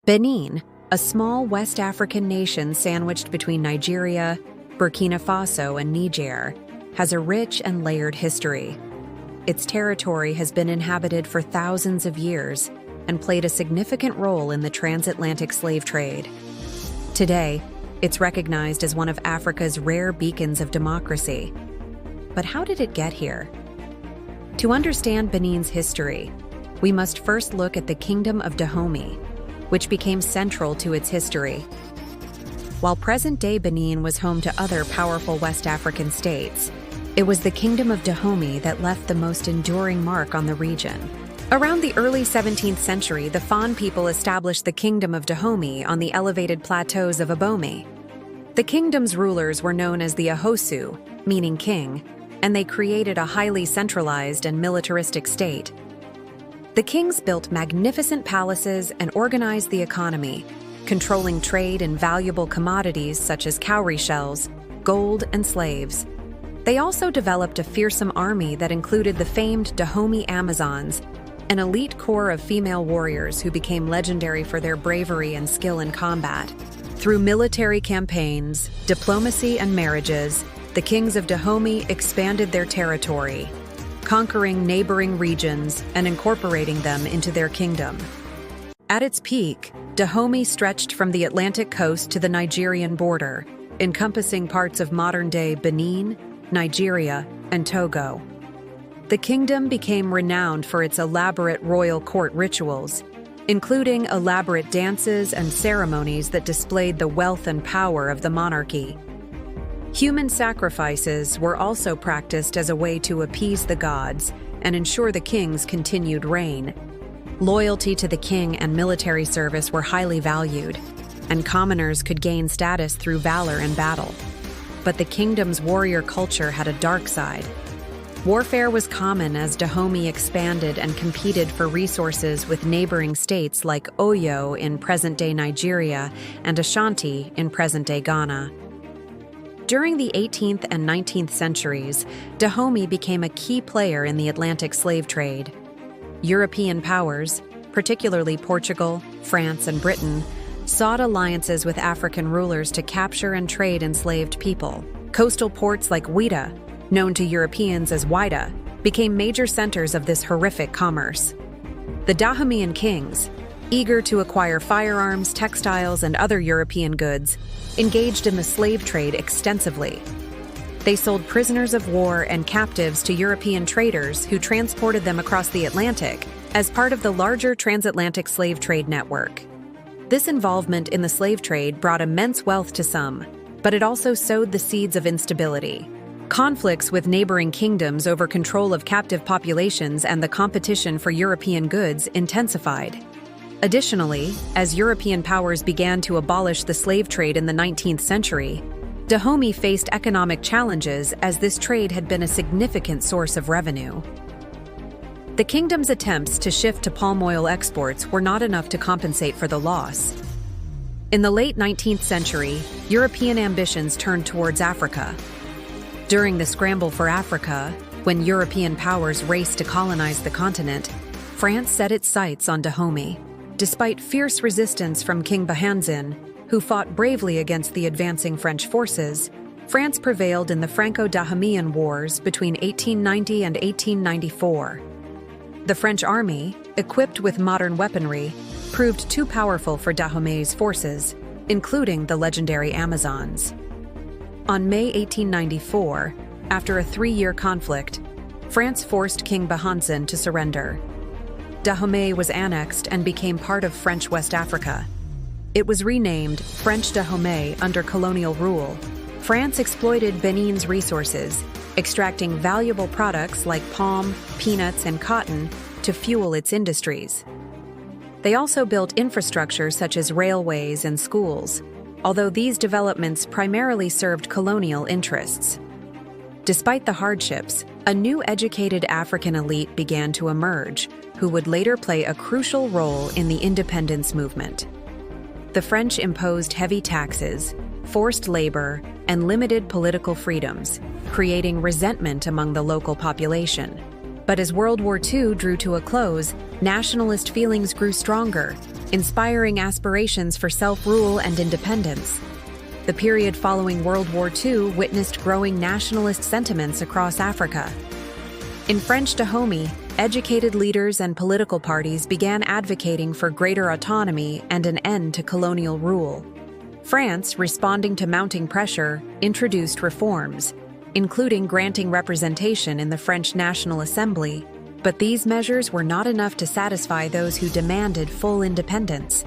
Benin, a small West African nation sandwiched between Nigeria, Burkina Faso, and Niger, has a rich and layered history. Its territory has been inhabited for thousands of years and played a significant role in the transatlantic slave trade. Today, it's recognized as one of Africa's rare beacons of democracy. But how did it get here? To understand Benin's history, we must first look at the Kingdom of Dahomey, which became central to its history. While present-day Benin was home to other powerful West African states, it was the Kingdom of Dahomey that left the most enduring mark on the region. Around the early 17th century, the Fan people established the Kingdom of Dahomey on the elevated plateaus of Dahomey. The kingdom's rulers were known as the Ahosu, meaning king, and they created a highly centralized and militaristic state. The kings built magnificent palaces and organized the economy, controlling trade in valuable commodities such as cowrie shells, gold, and slaves. They also developed a fearsome army that included the famed Dahomey Amazons, an elite corps of female warriors who became legendary for their bravery and skill in combat. Through military campaigns, diplomacy, and marriages, the kings of Dahomey expanded their territory, conquering neighboring regions and incorporating them into their kingdom. At its peak, Dahomey stretched from the Atlantic coast to the Nigerian border, encompassing parts of modern-day Benin, Nigeria, and Togo. The kingdom became renowned for its elaborate royal court rituals, including elaborate dances and ceremonies that displayed the wealth and power of the monarchy. Human sacrifices were also practiced as a way to appease the gods and ensure the king's continued reign. Loyalty to the king and military service were highly valued, and commoners could gain status through valor in battle. But the kingdom's warrior culture had a dark side. Warfare was common as Dahomey expanded and competed for resources with neighboring states like Oyo in present-day Nigeria and Ashanti in present-day Ghana. During the 18th and 19th centuries, Dahomey became a key player in the Atlantic slave trade. European powers, particularly Portugal, France, and Britain, sought alliances with African rulers to capture and trade enslaved people. Coastal ports like Ouidah, known to Europeans as Whydah, became major centers of this horrific commerce. The Dahomeyan kings, eager to acquire firearms, textiles, and other European goods, engaged in the slave trade extensively. They sold prisoners of war and captives to European traders who transported them across the Atlantic as part of the larger transatlantic slave trade network. This involvement in the slave trade brought immense wealth to some, but it also sowed the seeds of instability. Conflicts with neighboring kingdoms over control of captive populations and the competition for European goods intensified. Additionally, as European powers began to abolish the slave trade in the 19th century, Dahomey faced economic challenges as this trade had been a significant source of revenue. The kingdom's attempts to shift to palm oil exports were not enough to compensate for the loss. In the late 19th century, European ambitions turned towards Africa. During the scramble for Africa, when European powers raced to colonize the continent, France set its sights on Dahomey. Despite fierce resistance from King Bahanzin, who fought bravely against the advancing French forces, France prevailed in the Franco-Dahomeyan Wars between 1890 and 1894. The French army, equipped with modern weaponry, proved too powerful for Dahomey's forces, including the legendary Amazons. On May 1894, after a 3-year conflict, France forced King Bahanzin to surrender. Dahomey was annexed and became part of French West Africa. It was renamed French Dahomey under colonial rule. France exploited Benin's resources, extracting valuable products like palm, peanuts, and cotton to fuel its industries. They also built infrastructure such as railways and schools, although these developments primarily served colonial interests. Despite the hardships, a new educated African elite began to emerge, who would later play a crucial role in the independence movement. The French imposed heavy taxes, forced labor, and limited political freedoms, creating resentment among the local population. But as World War II drew to a close, nationalist feelings grew stronger, inspiring aspirations for self-rule and independence. The period following World War II witnessed growing nationalist sentiments across Africa. In French Dahomey, educated leaders and political parties began advocating for greater autonomy and an end to colonial rule. France, responding to mounting pressure, introduced reforms, including granting representation in the French National Assembly, but these measures were not enough to satisfy those who demanded full independence.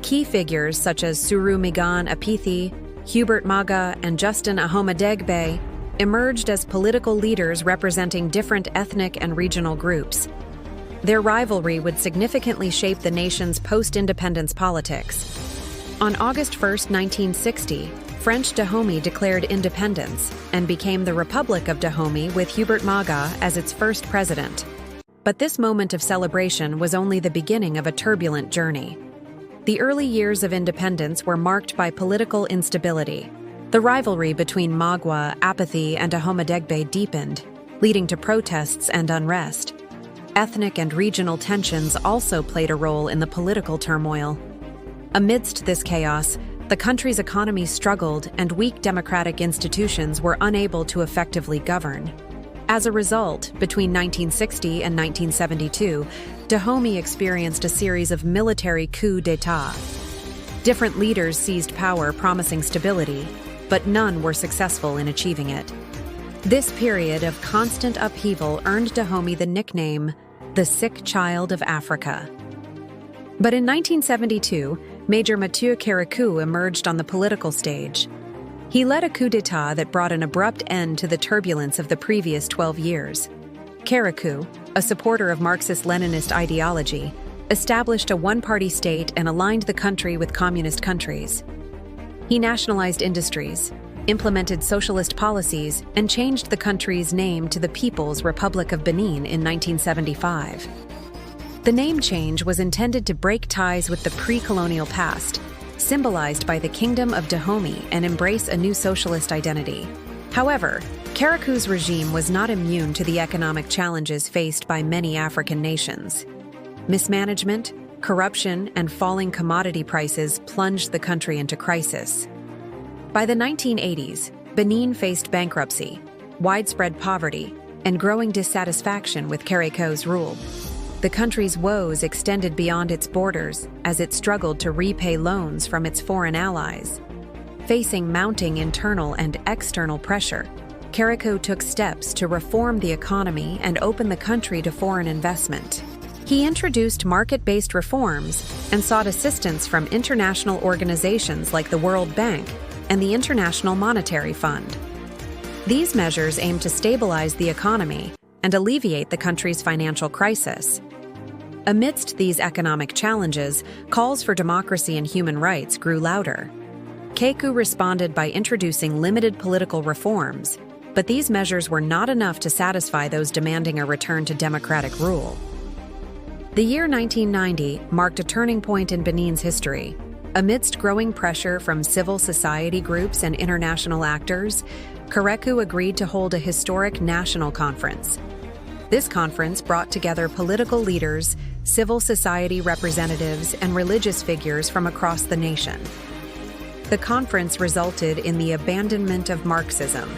Key figures such as Suru Migan Apithi, Hubert Maga, and Justin Ahomadegbe emerged as political leaders representing different ethnic and regional groups. Their rivalry would significantly shape the nation's post-independence politics. On August 1, 1960, French Dahomey declared independence and became the Republic of Dahomey with Hubert Maga as its first president. But this moment of celebration was only the beginning of a turbulent journey. The early years of independence were marked by political instability. The rivalry between Magwa, Apathy, and Ahomadegbe deepened, leading to protests and unrest. Ethnic and regional tensions also played a role in the political turmoil. Amidst this chaos, the country's economy struggled and weak democratic institutions were unable to effectively govern. As a result, between 1960 and 1972, Dahomey experienced a series of military coups d'état. Different leaders seized power promising stability, but none were successful in achieving it. This period of constant upheaval earned Dahomey the nickname, the Sick Child of Africa. But in 1972, Major Mathieu Kérékou emerged on the political stage. He led a coup d'état that brought an abrupt end to the turbulence of the previous 12 years. Kérékou, a supporter of Marxist-Leninist ideology, established a one-party state and aligned the country with communist countries. He nationalized industries, implemented socialist policies, and changed the country's name to the People's Republic of Benin in 1975. The name change was intended to break ties with the pre-colonial past, symbolized by the Kingdom of Dahomey, and embrace a new socialist identity. However, Kérékou's regime was not immune to the economic challenges faced by many African nations. Mismanagement, corruption, and falling commodity prices plunged the country into crisis. By the 1980s, Benin faced bankruptcy, widespread poverty, and growing dissatisfaction with Kérékou's rule. The country's woes extended beyond its borders as it struggled to repay loans from its foreign allies. Facing mounting internal and external pressure, Kérékou took steps to reform the economy and open the country to foreign investment. He introduced market-based reforms and sought assistance from international organizations like the World Bank and the International Monetary Fund. These measures aimed to stabilize the economy and alleviate the country's financial crisis. Amidst these economic challenges, calls for democracy and human rights grew louder. Kérékou responded by introducing limited political reforms, but these measures were not enough to satisfy those demanding a return to democratic rule. The year 1990 marked a turning point in Benin's history. Amidst growing pressure from civil society groups and international actors, Kérékou agreed to hold a historic national conference. This conference brought together political leaders, civil society representatives, and religious figures from across the nation. The conference resulted in the abandonment of Marxism,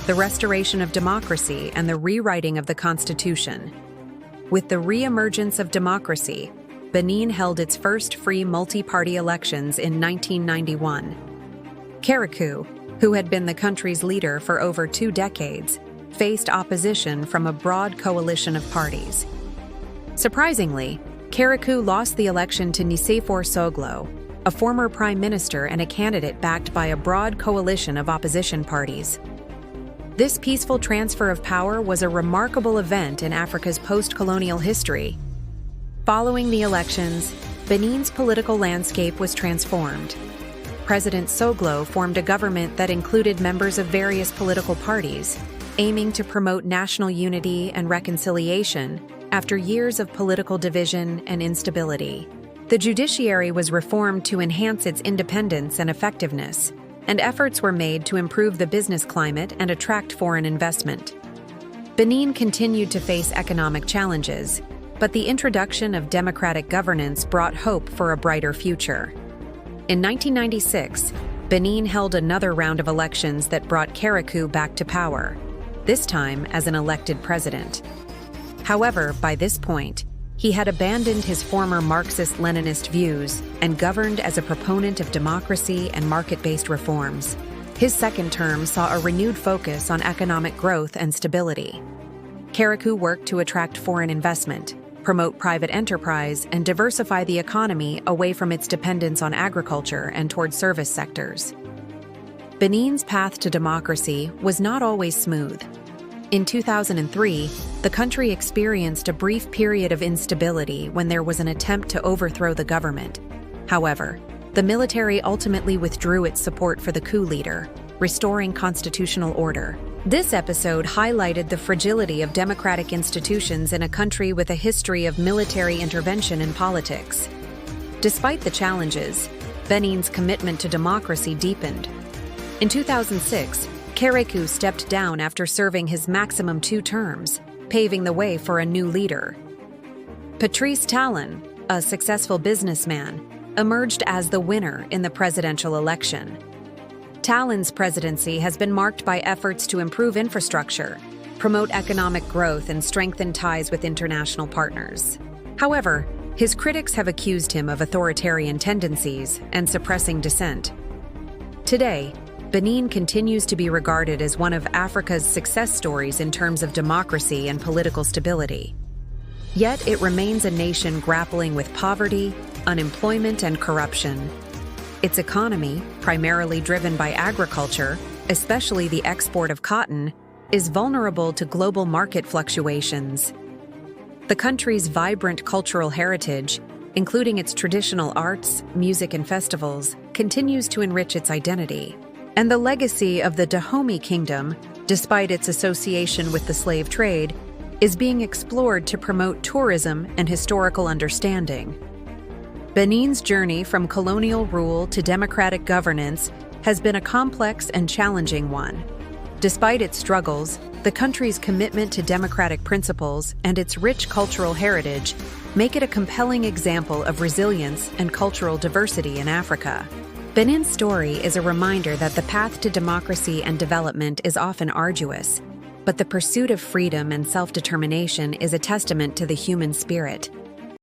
the restoration of democracy, and the rewriting of the Constitution. With the re-emergence of democracy, Benin held its first free multi-party elections in 1991. Kérékou, who had been the country's leader for over 2 decades, faced opposition from a broad coalition of parties. Surprisingly, Kérékou lost the election to Nicéphore Soglo, a former prime minister and a candidate backed by a broad coalition of opposition parties. This peaceful transfer of power was a remarkable event in Africa's post-colonial history. Following the elections, Benin's political landscape was transformed. President Soglo formed a government that included members of various political parties, aiming to promote national unity and reconciliation after years of political division and instability. The judiciary was reformed to enhance its independence and effectiveness, and efforts were made to improve the business climate and attract foreign investment. Benin continued to face economic challenges, But the introduction of democratic governance brought hope for a brighter future. In 1996, Benin held another round of elections that brought Kérékou back to power, this time as an elected president. However, by this point, he had abandoned his former Marxist-Leninist views and governed as a proponent of democracy and market-based reforms. His second term saw a renewed focus on economic growth and stability. Kérékou worked to attract foreign investment, promote private enterprise, and diversify the economy away from its dependence on agriculture and toward service sectors. Benin's path to democracy was not always smooth. In 2003, the country experienced a brief period of instability when there was an attempt to overthrow the government. However, the military ultimately withdrew its support for the coup leader, restoring constitutional order. This episode highlighted the fragility of democratic institutions in a country with a history of military intervention in politics. Despite the challenges, Benin's commitment to democracy deepened. In 2006, Kérékou stepped down after serving his maximum 2 terms, paving the way for a new leader. Patrice Talon, a successful businessman, emerged as the winner in the presidential election. Talon's presidency has been marked by efforts to improve infrastructure, promote economic growth, and strengthen ties with international partners. However, his critics have accused him of authoritarian tendencies and suppressing dissent. Today, Benin continues to be regarded as one of Africa's success stories in terms of democracy and political stability. Yet it remains a nation grappling with poverty, unemployment, and corruption. Its economy, primarily driven by agriculture, especially the export of cotton, is vulnerable to global market fluctuations. The country's vibrant cultural heritage, including its traditional arts, music, and festivals, continues to enrich its identity. And the legacy of the Dahomey kingdom, despite its association with the slave trade, is being explored to promote tourism and historical understanding. Benin's journey from colonial rule to democratic governance has been a complex and challenging one. Despite its struggles, the country's commitment to democratic principles and its rich cultural heritage make it a compelling example of resilience and cultural diversity in Africa. Benin's story is a reminder that the path to democracy and development is often arduous, but the pursuit of freedom and self-determination is a testament to the human spirit.